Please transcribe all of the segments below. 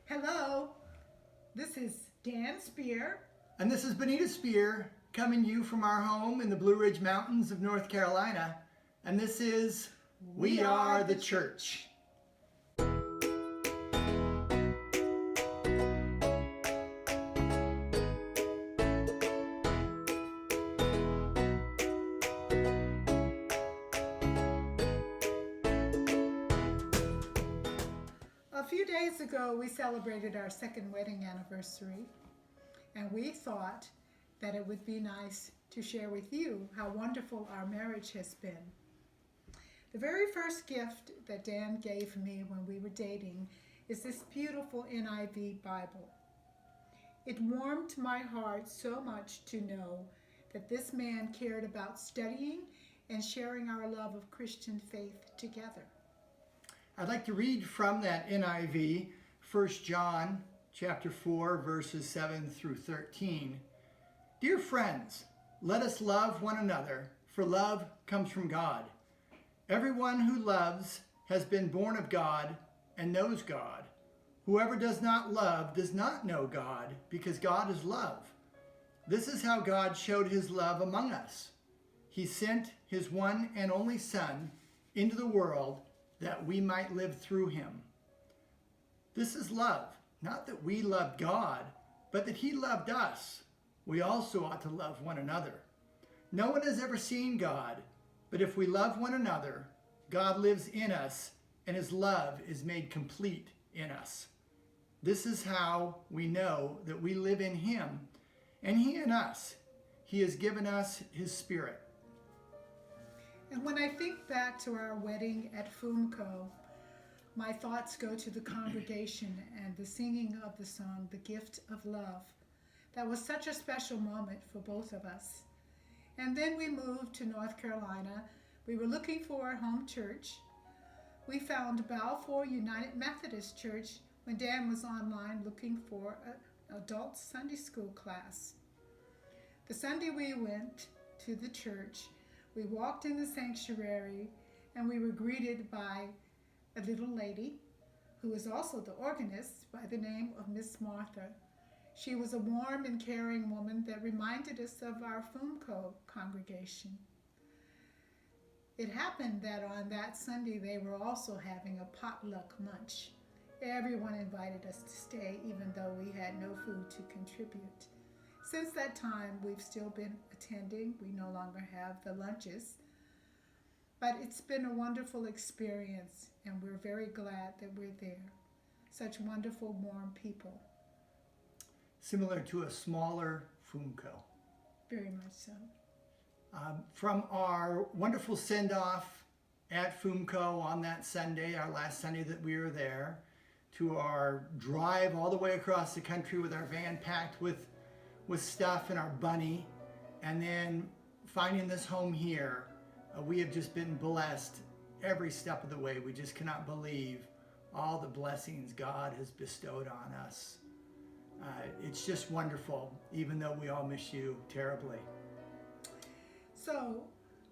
Hello, this is Dan Spear. And this is Benita Spear coming to you from our home in the Blue Ridge Mountains of North Carolina. And this is We Are the Church. A few days ago, we celebrated our second wedding anniversary, and we thought that it would be nice to share with you how wonderful our marriage has been. The very first gift that Dan gave me when we were dating is this beautiful NIV Bible. It warmed my heart so much to know that this man cared about studying and sharing our love of Christian faith together. I'd like to read from that NIV, 1 John chapter 4, verses 7 through 13. Dear friends, let us love one another, for love comes from God. Everyone who loves has been born of God and knows God. Whoever does not love does not know God, because God is love. This is how God showed his love among us. He sent his one and only Son into the world that we might live through him. This is love, not that we loved God, but that he loved us. We also ought to love one another. No one has ever seen God, but if we love one another, God lives in us, and his love is made complete in us. This is how we know that we live in him, and he in us. He has given us his Spirit. And when I think back to our wedding at Fumco, my thoughts go to the congregation and the singing of the song, The Gift of Love. That was such a special moment for both of us. And then we moved to North Carolina. We were looking for a home church. We found Balfour United Methodist Church when Dan was online looking for an adult Sunday school class. The Sunday we went to the church, we walked in the sanctuary and we were greeted by a little lady who was also the organist by the name of Miss Martha. She was a warm and caring woman that reminded us of our Fumco congregation. It happened that on that Sunday they were also having a potluck lunch. Everyone invited us to stay even though we had no food to contribute. Since that time, we've still been attending. We no longer have the lunches. But it's been a wonderful experience, and we're very glad that we're there. Such wonderful, warm people. Similar to a smaller Fumco. Very much so. From our wonderful send-off at Fumco on that Sunday, our last Sunday that we were there, to our drive all the way across the country with our van packed with stuff and our bunny, and then finding this home here, we have just been blessed every step of the way. We just cannot believe all the blessings God has bestowed on us. It's just wonderful, even though we all miss you terribly. So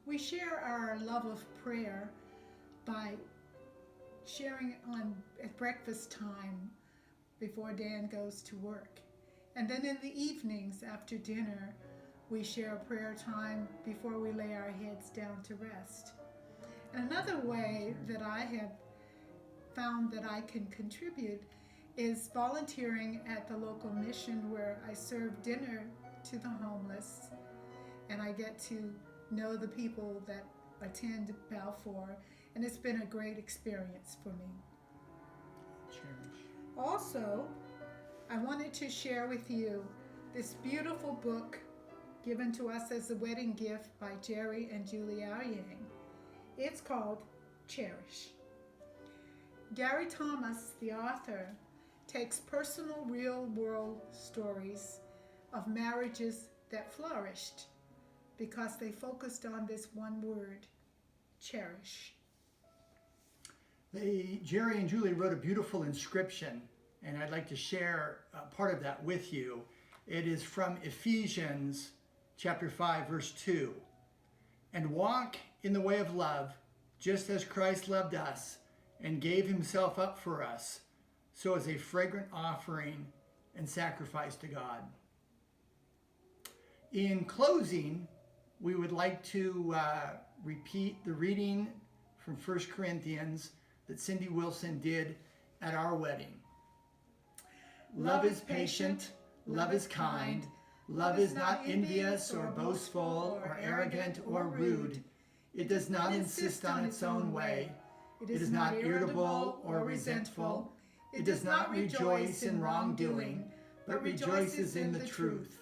we share our love of prayer by sharing at breakfast time before Dan goes to work. And then in the evenings after dinner, we share a prayer time before we lay our heads down to rest. And another way that I have found that I can contribute is volunteering at the local mission where I serve dinner to the homeless, and I get to know the people that attend Balfour, and it's been a great experience for me. Cherish. Also, I wanted to share with you this beautiful book given to us as a wedding gift by Jerry and Julie Yang. It's called Cherish. Gary Thomas, the author, takes personal real-world stories of marriages that flourished because they focused on this one word, cherish. Jerry and Julie wrote a beautiful inscription, and I'd like to share part of that with you. It is from Ephesians chapter 5, verse 2. And walk in the way of love, just as Christ loved us and gave himself up for us, so as a fragrant offering and sacrifice to God. In closing, we would like to repeat the reading from 1 Corinthians that Cindy Wilson did at our wedding. Love is patient, love is kind, love is not envious or boastful or arrogant or rude. It does not insist on its own way. It is not irritable or resentful. It does not rejoice in wrongdoing, but rejoices in the truth.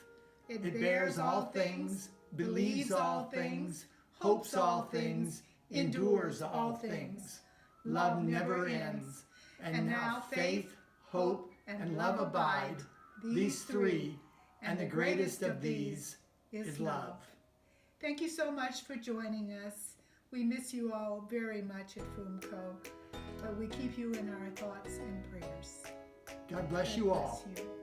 It bears all things, believes all things, hopes all things, endures all things. Love never ends. And now faith, hope, and love abide, these three, and the greatest of these is love. Thank you so much for joining us. We miss you all very much at FUMCO, but we keep you in our thoughts and prayers. God bless you all. God bless you.